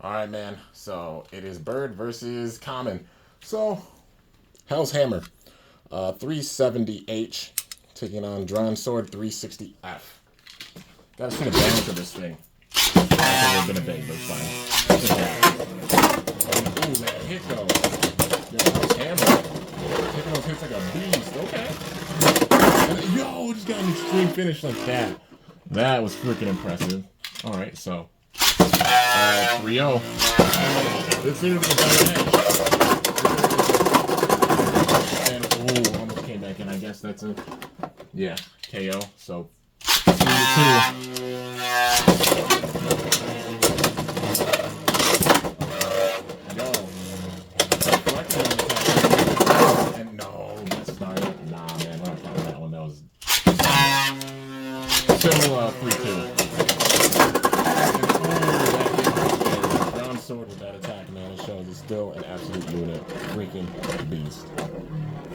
Alright, man. So, it is Bird versus Kamen. So, Hellshammer. 370H. Taking on Dransword 360F. Gotta see the balance of this thing. I think we're gonna bang, but it's fine. Ooh, man. Hit though. Yo, Hellshammer. Taking those hits like a beast. Okay. Yo, just got an extreme finish like that. That was freaking impressive. Alright, so. 3-0. This seems to be a better match. And, ooh, almost came back in. I guess that's a, yeah, KO. So, 3-2. And no, that's not it. Nah, man, we're not counting that one. That was still 3-2. Sword with that attack, man. It shows it's still an absolute unit. Freaking beast.